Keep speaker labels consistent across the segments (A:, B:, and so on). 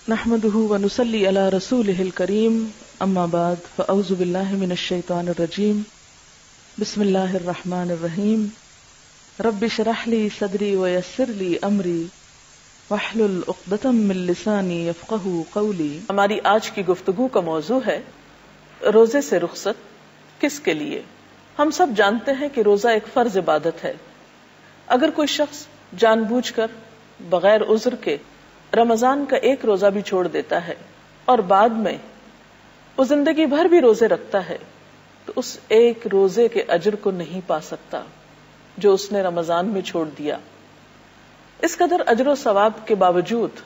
A: نحمده ونصلي على رسوله الكريم اما بعد فاعوذ بالله من الشيطان الرجيم بسم الله الرحمن الرحيم رب اشرح لي صدري ويسر لي امري واحلل عقدة من لساني يفقهوا قولي۔
B: ہماری آج کی گفتگو کا موضوع ہے روزے سے رخصت کس کے لیے۔ ہم سب جانتے ہیں کہ روزہ ایک فرض عبادت ہے۔ اگر کوئی شخص جان بوجھ کر بغیر عذر کے رمضان کا ایک روزہ بھی چھوڑ دیتا ہے اور بعد میں وہ زندگی بھر بھی روزے رکھتا ہے تو اس ایک روزے کے اجر کو نہیں پا سکتا جو اس نے رمضان میں چھوڑ دیا۔ اس قدر اجر و ثواب کے باوجود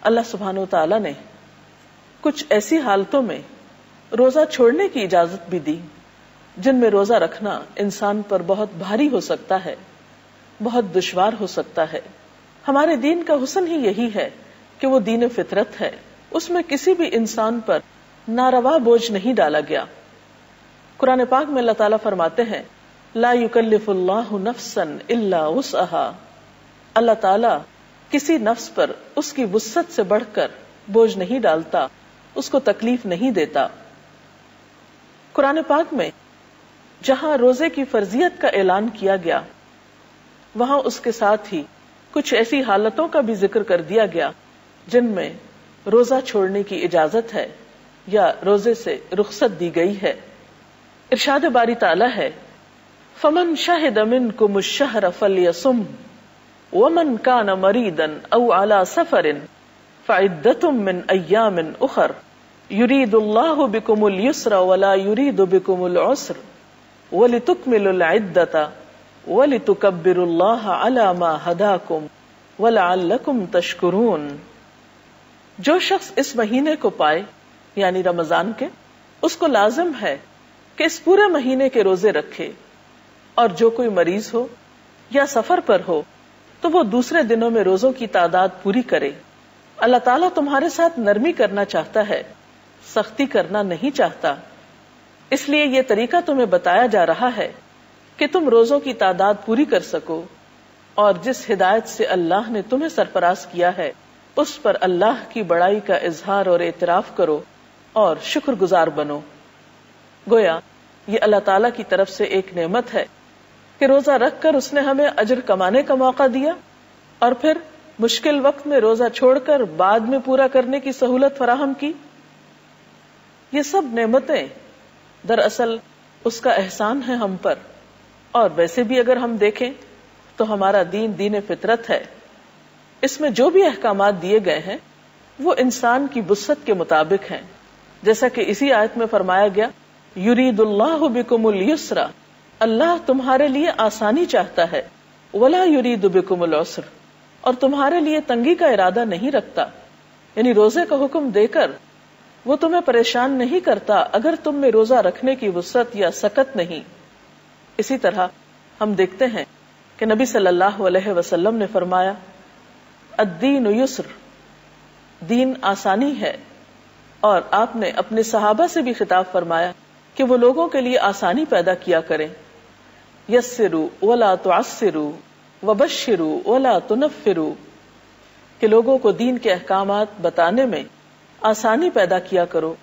B: اللہ سبحانہ و تعالی نے کچھ ایسی حالتوں میں روزہ چھوڑنے کی اجازت بھی دی جن میں روزہ رکھنا انسان پر بہت بھاری ہو سکتا ہے، بہت دشوار ہو سکتا ہے۔ ہمارے دین کا حسن ہی یہی ہے کہ وہ دین فطرت ہے، اس میں کسی بھی انسان پر ناروا بوجھ نہیں ڈالا گیا۔ قرآن پاک میں اللہ تعالیٰ فرماتے ہیں لا یکلف اللہ نفسا الا وسعها، اللہ تعالیٰ کسی نفس پر اس کی وسعت سے بڑھ کر بوجھ نہیں ڈالتا، اس کو تکلیف نہیں دیتا۔ قرآن پاک میں جہاں روزے کی فرضیت کا اعلان کیا گیا وہاں اس کے ساتھ ہی کچھ ایسی حالتوں کا بھی ذکر کر دیا گیا جن میں روزہ چھوڑنے کی اجازت ہے یا روزے سے رخصت دی گئی ہے۔ ارشاد باری تعالی ہے فمن شہد منکم الشہر فلیصم ومن کان مریضا او علی سفر فعدۃ من ایام اخر یرید اللہ بکم اليسر ولا یرید بکم العسر ولتکملوا العدۃ وَلِتُكَبِّرُوا اللَّهَ عَلَى مَا هَدَاكُمْ وَلَعَلَّكُمْ تَشْكُرُونَ۔ جو شخص اس مہینے کو پائے یعنی رمضان کے، اس کو لازم ہے کہ اس پورے مہینے کے روزے رکھے، اور جو کوئی مریض ہو یا سفر پر ہو تو وہ دوسرے دنوں میں روزوں کی تعداد پوری کرے۔ اللہ تعالیٰ تمہارے ساتھ نرمی کرنا چاہتا ہے، سختی کرنا نہیں چاہتا، اس لیے یہ طریقہ تمہیں بتایا جا رہا ہے کہ تم روزوں کی تعداد پوری کر سکو، اور جس ہدایت سے اللہ نے تمہیں سرفراز کیا ہے اس پر اللہ کی بڑائی کا اظہار اور اعتراف کرو اور شکر گزار بنو۔ گویا یہ اللہ تعالی کی طرف سے ایک نعمت ہے کہ روزہ رکھ کر اس نے ہمیں اجر کمانے کا موقع دیا، اور پھر مشکل وقت میں روزہ چھوڑ کر بعد میں پورا کرنے کی سہولت فراہم کی۔ یہ سب نعمتیں دراصل اس کا احسان ہے ہم پر، اور ویسے بھی اگر ہم دیکھیں تو ہمارا دین دین فطرت ہے۔ اس میں جو بھی احکامات دیے گئے ہیں وہ انسان کی وسعت کے مطابق ہیں، جیسا کہ اسی آیت میں فرمایا گیا یرید اللہ بکم اليسر، اللہ تمہارے لیے آسانی چاہتا ہے، ولا یرید بکم العسر، اور تمہارے لیے تنگی کا ارادہ نہیں رکھتا، یعنی روزے کا حکم دے کر وہ تمہیں پریشان نہیں کرتا اگر تم میں روزہ رکھنے کی وسعت یا سکت نہیں۔ اسی طرح ہم دیکھتے ہیں کہ نبی صلی اللہ علیہ وسلم نے فرمایا الدین یسر، دین آسانی ہے، اور آپ نے اپنے صحابہ سے بھی خطاب فرمایا کہ وہ لوگوں کے لیے آسانی پیدا کیا کریں، یسروا ولا تعسروا وبشروا ولا تنفروا، کہ لوگوں کو دین کے احکامات بتانے میں آسانی پیدا کیا کرو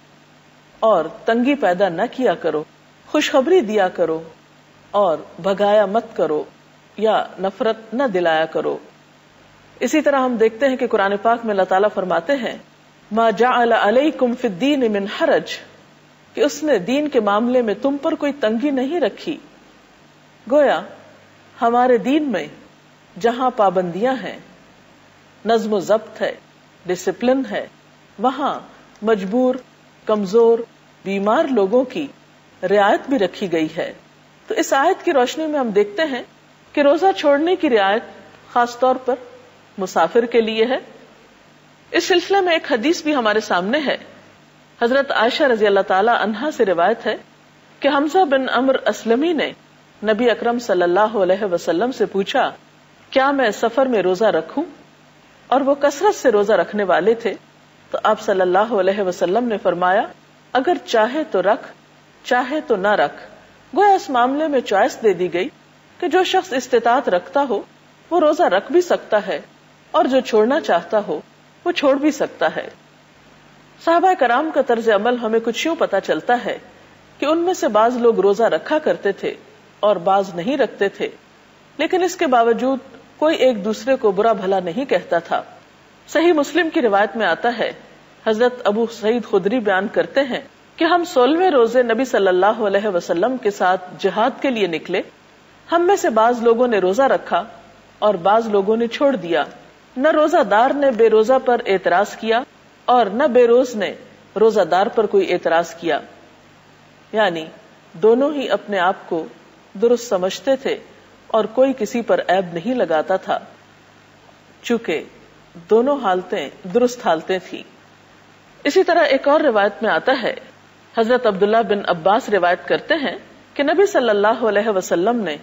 B: اور تنگی پیدا نہ کیا کرو، خوشخبری دیا کرو اور بھگایا مت کرو یا نفرت نہ دلایا کرو۔ اسی طرح ہم دیکھتے ہیں کہ قرآن پاک میں اللہ تعالیٰ فرماتے ہیں ما جعل علیکم فی الدین من حرج، کہ اس نے دین کے معاملے میں تم پر کوئی تنگی نہیں رکھی۔ گویا ہمارے دین میں جہاں پابندیاں ہیں، نظم و ضبط ہے، ڈسپلن ہے، وہاں مجبور، کمزور، بیمار لوگوں کی رعایت بھی رکھی گئی ہے۔ تو اس آیت کی روشنی میں ہم دیکھتے ہیں کہ روزہ چھوڑنے کی رعایت خاص طور پر مسافر کے لیے ہے۔ اس سلسلے میں ایک حدیث بھی ہمارے سامنے ہے۔ حضرت عائشہ رضی اللہ تعالی عنہا سے روایت ہے کہ حمزہ بن عمرو اسلمی نے نبی اکرم صلی اللہ علیہ وسلم سے پوچھا کیا میں سفر میں روزہ رکھوں، اور وہ کثرت سے روزہ رکھنے والے تھے، تو آپ صلی اللہ علیہ وسلم نے فرمایا اگر چاہے تو رکھ، چاہے تو نہ رکھ۔ گویا اس معاملے میں چوائس دے دی گئی کہ جو شخص استطاعت رکھتا ہو وہ روزہ رکھ بھی سکتا ہے، اور جو چھوڑنا چاہتا ہو وہ چھوڑ بھی سکتا ہے۔ صحابہ کرام کا طرز عمل ہمیں کچھ یوں پتا چلتا ہے کہ ان میں سے بعض لوگ روزہ رکھا کرتے تھے اور بعض نہیں رکھتے تھے، لیکن اس کے باوجود کوئی ایک دوسرے کو برا بھلا نہیں کہتا تھا۔ صحیح مسلم کی روایت میں آتا ہے، حضرت ابو سعید خدری بیان کرتے ہیں کہ ہم 16ویں روزے نبی صلی اللہ علیہ وسلم کے ساتھ جہاد کے لیے نکلے۔ ہم میں سے بعض لوگوں نے روزہ رکھا اور بعض لوگوں نے چھوڑ دیا۔ نہ روزہ دار نے بے روزہ پر اعتراض کیا اور نہ بے روز نے روزہ دار پر کوئی اعتراض کیا، یعنی دونوں ہی اپنے آپ کو درست سمجھتے تھے اور کوئی کسی پر عیب نہیں لگاتا تھا، چونکہ دونوں حالتیں درست حالتیں تھیں۔ اسی طرح ایک اور روایت میں آتا ہے، حضرت عبداللہ بن عباس روایت کرتے ہیں کہ نبی صلی اللہ علیہ وسلم نے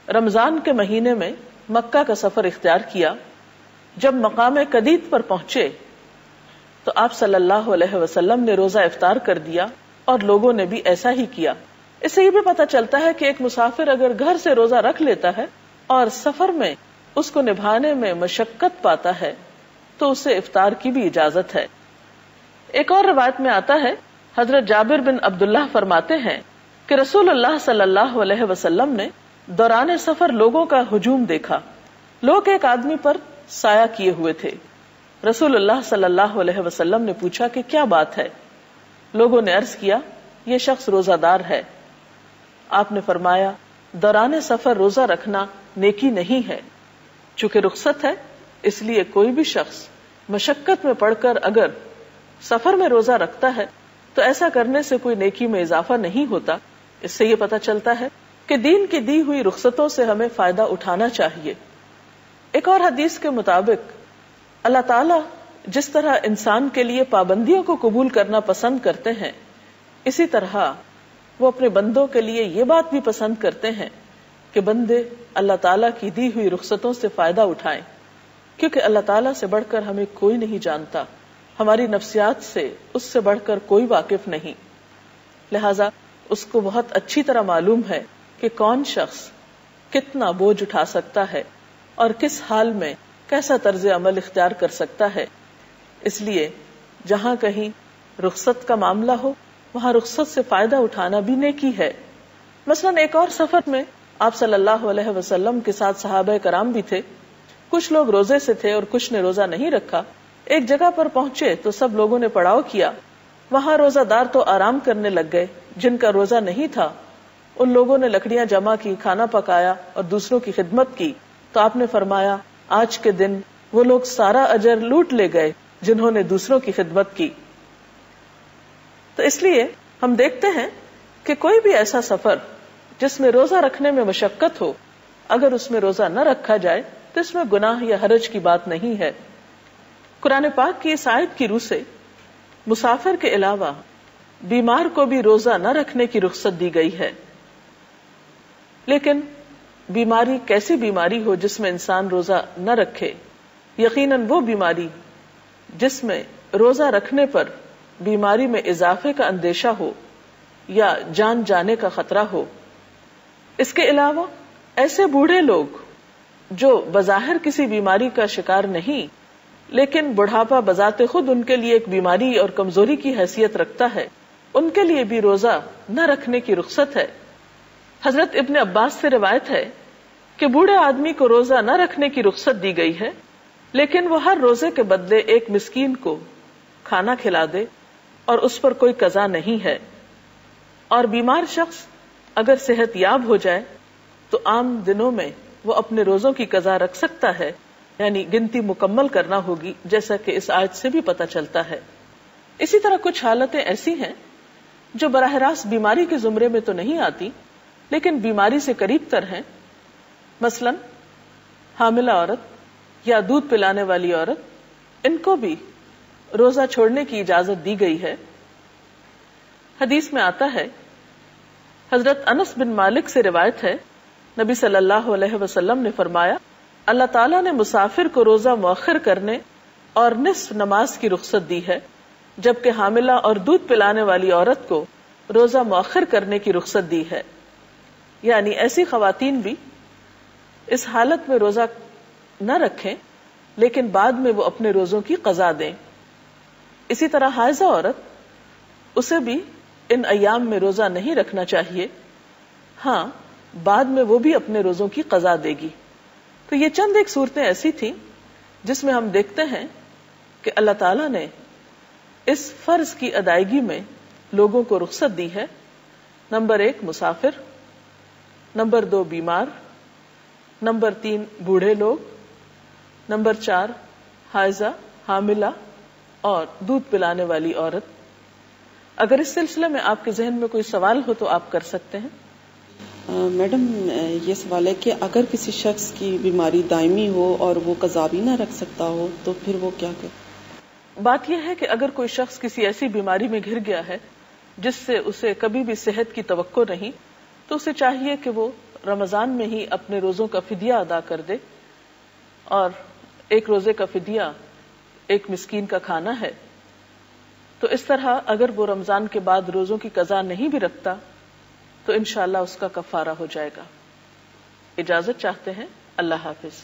B: رمضان کے مہینے میں مکہ کا سفر اختیار کیا۔ جب مقام قدید پر پہنچے تو آپ صلی اللہ علیہ وسلم نے روزہ افطار کر دیا اور لوگوں نے بھی ایسا ہی کیا۔ اس سے یہ بھی پتہ چلتا ہے کہ ایک مسافر اگر گھر سے روزہ رکھ لیتا ہے اور سفر میں اس کو نبھانے میں مشقت پاتا ہے تو اسے افطار کی بھی اجازت ہے۔ ایک اور روایت میں آتا ہے، حضرت جابر بن عبداللہ فرماتے ہیں کہ رسول اللہ صلی اللہ علیہ وسلم نے دوران سفر لوگوں کا ہجوم دیکھا۔ لوگ ایک آدمی پر سایہ کیے ہوئے تھے۔ رسول اللہ صلی اللہ علیہ وسلم نے پوچھا کہ کیا بات ہے؟ لوگوں نے عرض کیا، یہ شخص روزہ دار ہے۔ آپ نے فرمایا، دوران سفر روزہ رکھنا نیکی نہیں ہے، چونکہ رخصت ہے، اس لیے کوئی بھی شخص مشقت میں پڑھ کر اگر سفر میں روزہ رکھتا ہے تو ایسا کرنے سے کوئی نیکی میں اضافہ نہیں ہوتا۔ اس سے یہ پتہ چلتا ہے کہ دین کی دی ہوئی رخصتوں سے ہمیں فائدہ اٹھانا چاہیے۔ ایک اور حدیث کے مطابق اللہ تعالیٰ جس طرح انسان کے لیے پابندیوں کو قبول کرنا پسند کرتے ہیں، اسی طرح وہ اپنے بندوں کے لیے یہ بات بھی پسند کرتے ہیں کہ بندے اللہ تعالیٰ کی دی ہوئی رخصتوں سے فائدہ اٹھائیں، کیونکہ اللہ تعالیٰ سے بڑھ کر ہمیں کوئی نہیں جانتا، ہماری نفسیات سے اس سے بڑھ کر کوئی واقف نہیں، لہذا اس کو بہت اچھی طرح معلوم ہے کہ کون شخص کتنا بوجھ اٹھا سکتا ہے اور کس حال میں کیسا طرز عمل اختیار کر سکتا ہے۔ اس لیے جہاں کہیں رخصت کا معاملہ ہو وہاں رخصت سے فائدہ اٹھانا بھی نیکی ہے۔ مثلا ایک اور سفر میں آپ صلی اللہ علیہ وسلم کے ساتھ صحابہ کرام بھی تھے۔ کچھ لوگ روزے سے تھے اور کچھ نے روزہ نہیں رکھا۔ ایک جگہ پر پہنچے تو سب لوگوں نے پڑاؤ کیا۔ وہاں روزہ دار تو آرام کرنے لگ گئے، جن کا روزہ نہیں تھا ان لوگوں نے لکڑیاں جمع کی، کھانا پکایا اور دوسروں کی خدمت کی۔ تو آپ نے فرمایا، آج کے دن وہ لوگ سارا اجر لوٹ لے گئے جنہوں نے دوسروں کی خدمت کی۔ تو اس لیے ہم دیکھتے ہیں کہ کوئی بھی ایسا سفر جس میں روزہ رکھنے میں مشقت ہو، اگر اس میں روزہ نہ رکھا جائے تو اس میں گناہ یا حرج کی بات نہیں ہے۔ قرآن پاک کی اس آیت کی روح سے مسافر کے علاوہ بیمار کو بھی روزہ نہ رکھنے کی رخصت دی گئی ہے، لیکن بیماری کیسی بیماری ہو جس میں انسان روزہ نہ رکھے؟ یقیناً وہ بیماری جس میں روزہ رکھنے پر بیماری میں اضافے کا اندیشہ ہو یا جان جانے کا خطرہ ہو۔ اس کے علاوہ ایسے بوڑھے لوگ جو بظاہر کسی بیماری کا شکار نہیں، لیکن بڑھاپا بذات خود ان کے لیے ایک بیماری اور کمزوری کی حیثیت رکھتا ہے، ان کے لیے بھی روزہ نہ رکھنے کی رخصت ہے۔ حضرت ابن عباس سے روایت ہے کہ بوڑھے آدمی کو روزہ نہ رکھنے کی رخصت دی گئی ہے، لیکن وہ ہر روزے کے بدلے ایک مسکین کو کھانا کھلا دے اور اس پر کوئی قضا نہیں ہے۔ اور بیمار شخص اگر صحت یاب ہو جائے تو عام دنوں میں وہ اپنے روزوں کی قضا رکھ سکتا ہے، یعنی گنتی مکمل کرنا ہوگی، جیسا کہ اس آیت سے بھی پتہ چلتا ہے۔ اسی طرح کچھ حالتیں ایسی ہیں جو براہ راست بیماری کے زمرے میں تو نہیں آتی لیکن بیماری سے قریب تر ہیں، مثلا حاملہ عورت یا دودھ پلانے والی عورت، ان کو بھی روزہ چھوڑنے کی اجازت دی گئی ہے۔ حدیث میں آتا ہے، حضرت انس بن مالک سے روایت ہے، نبی صلی اللہ علیہ وسلم نے فرمایا، اللہ تعالیٰ نے مسافر کو روزہ مؤخر کرنے اور نصف نماز کی رخصت دی ہے، جبکہ حاملہ اور دودھ پلانے والی عورت کو روزہ مؤخر کرنے کی رخصت دی ہے، یعنی ایسی خواتین بھی اس حالت میں روزہ نہ رکھیں لیکن بعد میں وہ اپنے روزوں کی قضا دیں۔ اسی طرح حائضہ عورت، اسے بھی ان ایام میں روزہ نہیں رکھنا چاہیے، ہاں بعد میں وہ بھی اپنے روزوں کی قضا دے گی۔ تو یہ چند ایک صورتیں ایسی تھیں جس میں ہم دیکھتے ہیں کہ اللہ تعالیٰ نے اس فرض کی ادائیگی میں لوگوں کو رخصت دی ہے۔ نمبر 1 مسافر، نمبر 2 بیمار، نمبر 3 بوڑھے لوگ، نمبر 4 حائضہ، حاملہ اور دودھ پلانے والی عورت۔ اگر اس سلسلے میں آپ کے ذہن میں کوئی سوال ہو تو آپ کر سکتے ہیں۔
C: میڈم یہ سوال ہے کہ اگر کسی شخص کی بیماری دائمی ہو اور وہ قضا بھی نہ رکھ سکتا ہو تو پھر وہ کیا کرے؟
B: بات یہ ہے کہ اگر کوئی شخص کسی ایسی بیماری میں گھر گیا ہے جس سے اسے کبھی بھی صحت کی توقع نہیں، تو اسے چاہیے کہ وہ رمضان میں ہی اپنے روزوں کا فدیہ ادا کر دے، اور ایک روزے کا فدیہ ایک مسکین کا کھانا ہے۔ تو اس طرح اگر وہ رمضان کے بعد روزوں کی قضا نہیں بھی رکھتا تو انشاءاللہ اس کا کفارہ ہو جائے گا۔ اجازت چاہتے ہیں، اللہ حافظ۔